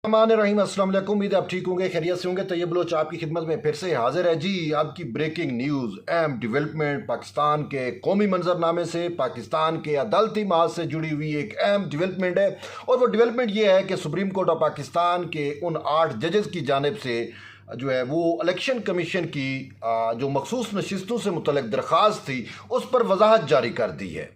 रहीम अस्सलाम वालेकुम। उम्मीद है आप ठीक होंगे, खैरियत से होंगे। तैयब बलोच आपकी खिदमत में फिर से हाजिर है जी। आपकी ब्रेकिंग न्यूज़ अहम डेवलपमेंट पाकिस्तान के कौमी मंजरनामे से, पाकिस्तान के अदालती माज से जुड़ी हुई एक अहम डेवलपमेंट है। और वो डेवलपमेंट ये है कि सुप्रीम कोर्ट ऑफ पाकिस्तान के उन 8 जजेस की जानिब से जो है वो इलेक्शन कमीशन की जो मखसूस नशिस्तों से मुतल्लिक दरख्वास्त थी उस पर वजाहत जारी कर दी है।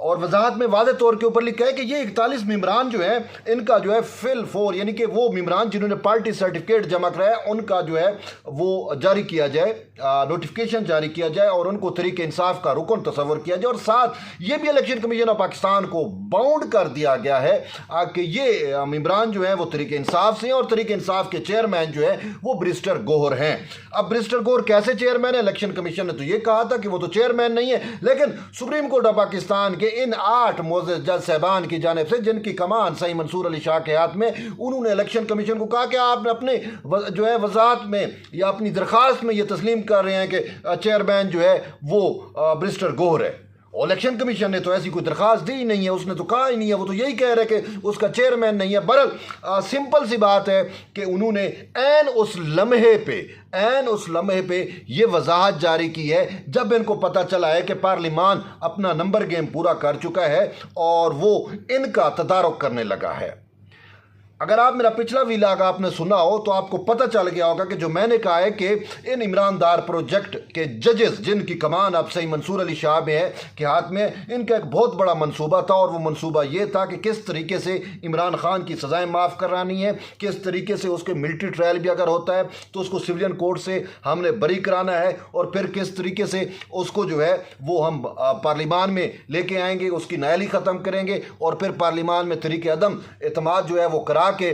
और वजाहत में वाज़े तौर के ऊपर लिखा है कि ये 41 मेम्बरान जो है इनका जो है फिल फोर, यानी कि वो मेम्बरान जिन्होंने पार्टी सर्टिफिकेट जमा कराया उनका जो है वो जारी किया जाए, नोटिफिकेशन जारी किया जाए और उनको तरीके इंसाफ का रुकन तस्वर किया जाए। और साथ ये भी इलेक्शन कमीशन ऑफ पाकिस्तान को बाउंड कर दिया गया है कि ये मेम्बरान जो है वो तरीके इंसाफ से हैं और तरीके इंसाफ के चेयरमैन जो है वो बैरिस्टर गौहर हैं। अब बैरिस्टर गौहर कैसे चेयरमैन है? इलेक्शन कमीशन ने तो ये कहा था कि वो तो चेयरमैन नहीं है, लेकिन सुप्रीम कोर्ट ऑफ पाकिस्तान के इन 8 मोअज़्ज़ज़ जज साहबान की जानिब से, जिनकी कमान सही मंसूर अली शाह के हाथ में, उन्होंने इलेक्शन कमीशन को कहा कि आप अपने जो है वजाहत में या अपनी दरख्वास्त में ये तस्लीम कर रहे हैं कि चेयरमैन जो है वो बैरिस्टर गौहर है। और इलेक्शन कमीशन ने तो ऐसी कोई दरख्वास्त दी ही नहीं है, उसने तो कहा ही नहीं है, वो तो यही कह रहे हैं कि उसका चेयरमैन नहीं है। बहरहाल सिंपल सी बात है कि उन्होंने ऐन उस लम्हे पे ये वजाहत जारी की है जब इनको पता चला है कि पार्लिमान अपना नंबर गेम पूरा कर चुका है और वो इनका तदारुक करने लगा है। अगर आप मेरा पिछला व्लॉग आपने सुना हो तो आपको पता चल गया होगा कि जो मैंने कहा है कि इन इमरानदार प्रोजेक्ट के जजेस जिनकी कमान अब सही मंसूर अली शाह में है के हाथ में, इनका एक बहुत बड़ा मंसूबा था और वो मंसूबा ये था कि किस तरीके से इमरान खान की सज़ाएं माफ़ करानी है, किस तरीके से उसके मिलिट्री ट्रायल भी अगर होता है तो उसको सिविलियन कोर्ट से हमने बरी कराना है और फिर किस तरीके से उसको जो है वो हम पार्लिमान में लेके आएंगे, उसकी नायली ख़त्म करेंगे और फिर पार्लिमान में तरीके अदम एतमाद जो है वो करा के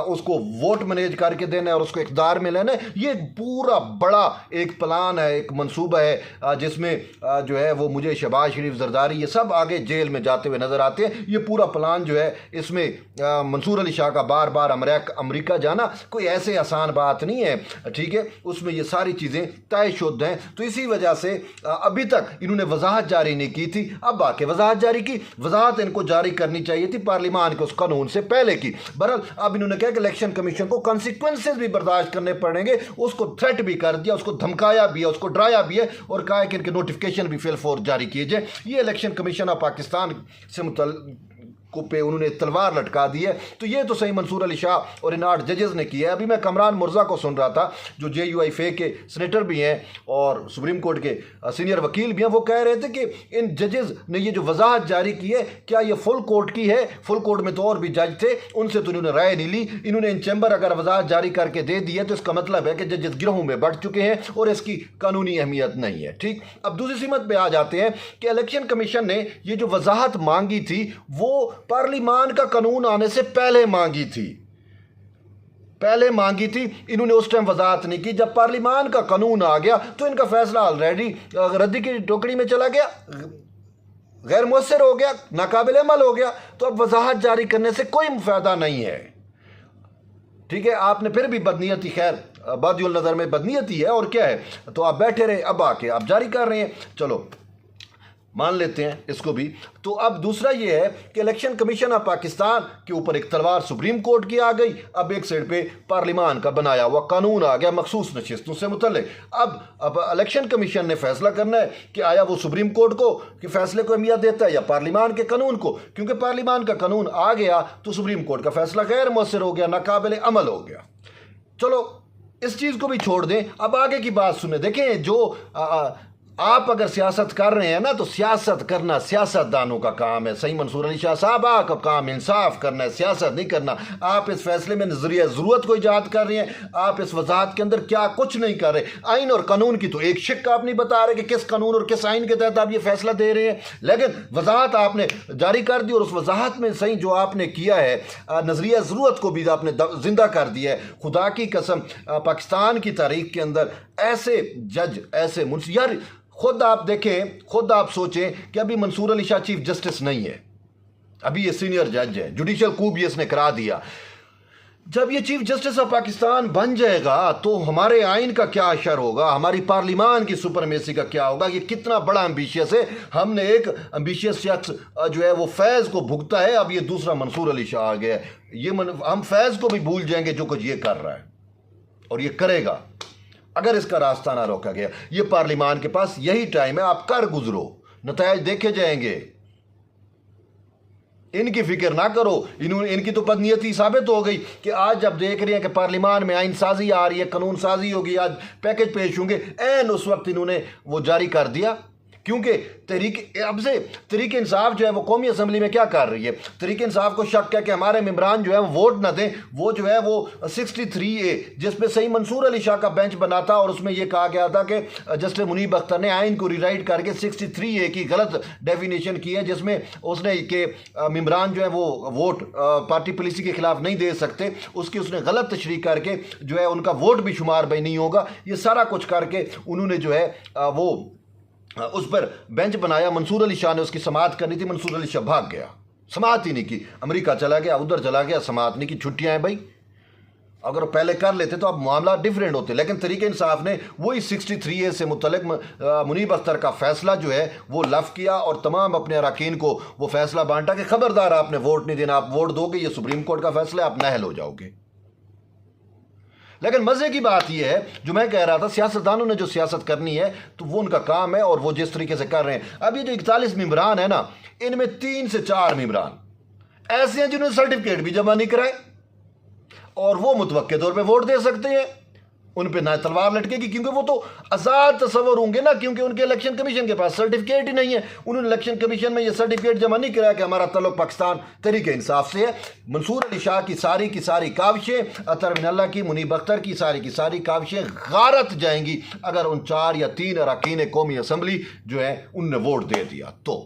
उसको वोट मैनेज करके देना है और उसको इक़्तिदार में लेना है। ये पूरा बड़ा एक प्लान है, एक मंसूबा है जिसमें जो है वो मुझे शहबाज शरीफ जरदारी ये सब आगे जेल में जाते हुए नजर आते हैं। ये पूरा प्लान जो है इसमें मंसूर अली शाह का बार बार अमेरिका जाना कोई ऐसे आसान बात नहीं है, ठीक है। उसमें ये सारी चीज़ें तयशुदा हैं, तो इसी वजह से अभी तक इन्होंने वजाहत जारी नहीं की थी। अब आके वजाहत जारी की, वजाहत इनको जारी करनी चाहिए थी पार्लिमान के उस कानून से पहले की। बहरहाल अब इन्होंने कहा कि इलेक्शन कमीशन को कॉन्सिक्वेंसेस भी बर्दाश्त करने पड़ेंगे, उसको थ्रेट भी कर दिया, उसको धमकाया भी है, उसको डराया भी है और कहा है कि इनके नोटिफिकेशन भी फिल फोर जारी किए जाए। ये इलेक्शन कमीशन ऑफ पाकिस्तान से को पे उन्होंने तलवार लटका दी है। तो ये तो सही मंसूर अली शाह और इन 8 जजेस ने किया है। अभी मैं कमरान मुर्जा को सुन रहा था जो JUIFA के सीनेटर भी हैं और सुप्रीम कोर्ट के सीनियर वकील भी हैं, वो कह रहे थे कि इन जजेस ने ये जो वजाहत जारी की है क्या ये फुल कोर्ट की है? फुल कोर्ट में तो और भी जज थे, उनसे तो इन्होंने राय नहीं ली। इन्होंने इन चैम्बर अगर वजाहत जारी करके दे दी है तो इसका मतलब है कि जजेस गिरोहों में बढ़ चुके हैं और इसकी कानूनी अहमियत नहीं है, ठीक। अब दूसरी सीमत पे आ जाते हैं कि इलेक्शन कमीशन ने ये जो वजाहत मांगी थी वो पार्लिमान का कानून आने से पहले मांगी थी। इन्होंने उस टाइम वजाहत नहीं की। जब पार्लिमान का कानून आ गया तो इनका फैसला ऑलरेडी रद्दी की टोकरी में चला गया, गैर मुअस्सर हो गया, नाकाबिल अमल हो गया। तो अब वजाहत जारी करने से कोई फायदा नहीं है, ठीक है। आपने फिर भी बदनीयती, खैर बादियुल नज़र में बदनीयती है और क्या है, तो आप बैठे रहे, अब आके आप जारी कर रहे हैं, चलो मान लेते हैं इसको भी। तो अब दूसरा ये है कि इलेक्शन कमीशन ऑफ पाकिस्तान के ऊपर एक तलवार सुप्रीम कोर्ट की आ गई। अब एक साइड पे पार्लिमान का बनाया हुआ कानून आ गया मखसूस नशिस्तों से मुतल्लिक। अब इलेक्शन कमीशन ने फैसला करना है कि आया वो सुप्रीम कोर्ट को कि फैसले को अहमियत देता है या पार्लिमान के कानून को, क्योंकि पार्लिमान का कानून आ गया तो सुप्रीम कोर्ट का फैसला गैर मुअस्सर हो गया, नाकाबिल अमल हो गया। चलो इस चीज़ को भी छोड़ दें, अब आगे की बात सुने। देखें, जो आप अगर सियासत कर रहे हैं ना तो सियासत करना सियासतदानों का काम है। सही मंसूर अली शाह साहब आपका काम इंसाफ करना है, सियासत नहीं करना। आप इस फैसले में नजरिया ज़रूरत को ईजाद कर रहे हैं, आप इस वजाहत के अंदर क्या कुछ नहीं कर रहे। आइन और कानून की तो एक शिक आप नहीं बता रहे कि किस कानून और किस आइन के तहत आप ये फैसला दे रहे हैं, लेकिन वजाहत आपने जारी कर दी और उस वजाहत में सही जो आपने किया है नजरिया ज़रूरत को भी आपने जिंदा कर दिया है। खुदा की कसम, पाकिस्तान की तारीख के अंदर ऐसे जज, ऐसे मुंशी, यार खुद आप देखें, खुद आप सोचें कि अभी मंसूर अली शाह चीफ जस्टिस नहीं है, अभी ये सीनियर जज है, जुडिशल कूप ये इसने करा दिया। जब ये चीफ जस्टिस ऑफ पाकिस्तान बन जाएगा तो हमारे आइन का क्या असर होगा, हमारी पार्लिमान की सुपरमेसी का क्या होगा। ये कितना बड़ा एम्बिशियस है। हमने एक एम्बिशियस शख्स जो है वो फैज़ को भुगता है, अब ये दूसरा मंसूर अली शाह आ गया है। हम फैज़ को भी भूल जाएंगे जो कुछ ये कर रहा है, और ये करेगा अगर इसका रास्ता ना रोका गया। ये पार्लिमान के पास यही टाइम है, आप कर गुजरो, नतायज देखे जाएंगे। इनकी फिक्र ना करो। इनकी तो बदनीयती साबित हो गई कि आज जब देख रहे हैं कि पार्लिमान में आइन साजी आ रही है, कानून साजी होगी, आज पैकेज पेश होंगे, ऐन उस वक्त इन्होंने वो जारी कर दिया। क्योंकि तहरीक इंसाफ जो है वो कौमी असम्बली में क्या कर रही है, तहरीक इंसाफ को शक है कि हमारे मेंबरान जो है वो वोट ना दें। वो जो है वो 63A जिस पे सही मंसूर अली शाह का बेंच बना था, और उसमें ये कहा गया था कि जस्टिस मुनीब अख्तर ने आइन को रिराइट करके 63A की गलत डेफिनेशन की है, जिसमें उसने कि मेंबरान जो है वो वोट पार्टी पॉलिसी के खिलाफ नहीं दे सकते, उसकी उसने गलत तशरीह करके जो है उनका वोट भी शुमार भाई नहीं होगा। ये सारा कुछ करके उन्होंने जो है वो उस पर बेंच बनाया। मंसूर अली शाह ने उसकी समाअत करनी थी, मंसूर अली शाह भाग गया, समाअत ही नहीं की, अमेरिका चला गया, उधर चला गया, समाअत नहीं की। छुट्टियां हैं भाई, अगर पहले कर लेते तो अब मामला डिफरेंट होते। लेकिन तहरीक इंसाफ ने वही 63A से मुतल्लिक मुनीब अख्तर का फैसला जो है वो लफ किया, और तमाम अपने अरकान को वो फैसला बांटा कि खबरदार आपने वोट नहीं देना, आप वोट दोगे ये सुप्रीम कोर्ट का फैसला है, आप नाअहल हो जाओगे। लेकिन मज़े की बात यह है, जो मैं कह रहा था, सियासतदानों ने जो सियासत करनी है तो वो उनका काम है, और वो जिस तरीके से कर रहे हैं। अब ये जो 41 मेंबरान है ना, इनमें 3 से 4 मेंबरान ऐसे हैं जिन्होंने सर्टिफिकेट भी जमा नहीं कराए, और वो मुतवक्के तौर पे वोट दे सकते हैं। उन पे ना तलवार लटकेगी, क्योंकि वो तो आज़ाद तस्वर होंगे ना, क्योंकि उनके इलेक्शन कमीशन के पास सर्टिफिकेट ही नहीं है। उन्होंने इलेक्शन कमीशन में ये सर्टिफिकेट जमा नहीं कराया कि हमारा तल्लुक पाकिस्तान तहरीक इंसाफ से है। मंसूर अली शाह की सारी काविशें, अतर मिनल्लाह की, मुनीब अख्तर की सारी काविशें गारत जाएंगी अगर उन 4 या 3 अरकान कौमी असम्बली जो है उनने वोट दे दिया। तो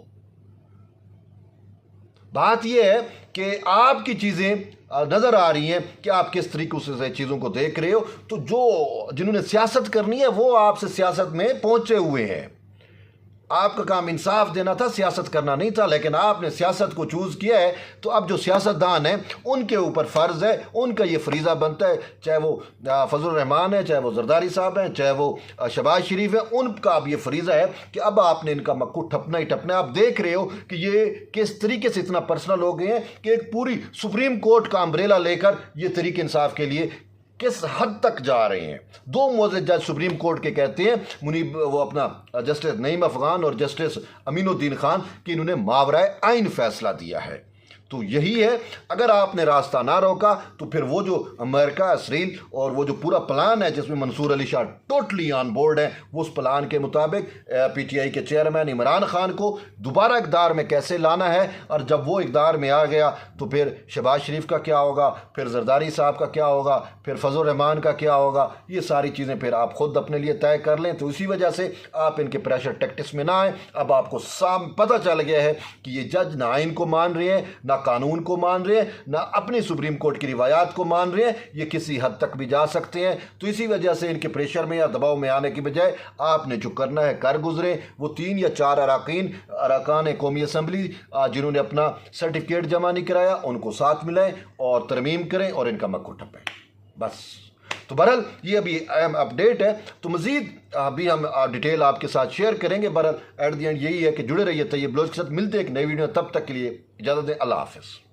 बात यह है कि आपकी चीज़ें नज़र आ रही हैं कि आप किस तरीके से चीज़ों को देख रहे हो। तो जिन्होंने सियासत करनी है वो आपसे सियासत में पहुंचे हुए हैं। आपका काम इंसाफ देना था, सियासत करना नहीं था, लेकिन आपने सियासत को चूज़ किया है। तो अब जो सियासतदान हैं उनके ऊपर फ़र्ज़ है, उनका ये फरीज़ा बनता है, चाहे वो फजल रहमान है, चाहे वो जरदारी साहब हैं, चाहे वो शहबाज शरीफ है, उनका अब ये फरीज़ा है कि अब आपने इनका मक्कू ठपना ही ठपना है। आप देख रहे हो कि ये किस तरीके से इतना पर्सनल हो गए हैं कि एक पूरी सुप्रीम कोर्ट का अम्ब्रेला लेकर ये तहरीक इंसाफ के लिए किस हद तक जा रहे हैं। 2 मोअज़्ज़ज़ जज सुप्रीम कोर्ट के कहते हैं, मुनीब वो अपना जस्टिस नईम अफ़गान और जस्टिस अमीनुद्दीन खान, कि इन्होंने मावराए आइन फैसला दिया है। तो यही है, अगर आपने रास्ता ना रोका तो फिर वो जो अमेरिका, इसराइल और वो जो पूरा प्लान है जिसमें Mansoor Ali Shah totally on board है, वो उस प्लान के मुताबिक PTI के चेयरमैन इमरान खान को दोबारा इक़्तिदार में कैसे लाना है, और जब वो इक़्तिदार में आ गया तो फिर शहबाज शरीफ का क्या होगा, फिर जरदारी साहब का क्या होगा, फिर फजल रहमान का क्या होगा, ये सारी चीज़ें फिर आप खुद अपने लिए तय कर लें। तो इसी वजह से आप इनके प्रेशर टैक्टिक्स में ना आए। अब आपको पता चल गया है कि ये जज ना आइन को मान रहे हैं, ना कानून को मान रहे हैं, ना अपनी सुप्रीम कोर्ट की रिवायात को मान रहे हैं। ये किसी हद तक भी जा सकते हैं। तो इसी वजह से इनके प्रेशर में या दबाव में आने की बजाय आपने जो करना है कर गुजरे। वो 3 या 4 अरकान कौमी असम्बली जिन्होंने अपना सर्टिफिकेट जमा नहीं कराया, उनको साथ मिलाएं और तरमीम करें और इनका मक्कू ठप्पें, बस। तो बहरहाल ये अभी अहम अपडेट है। तो मज़ीद अभी हम डिटेल आपके साथ शेयर करेंगे। बहरहाल एट द एंड यही है कि जुड़े रहिए तैयब ब्लॉग्स के साथ। मिलते हैं एक नई वीडियो, तब तक के लिए इजाज़त दें। अल्लाह हाफ़िज़।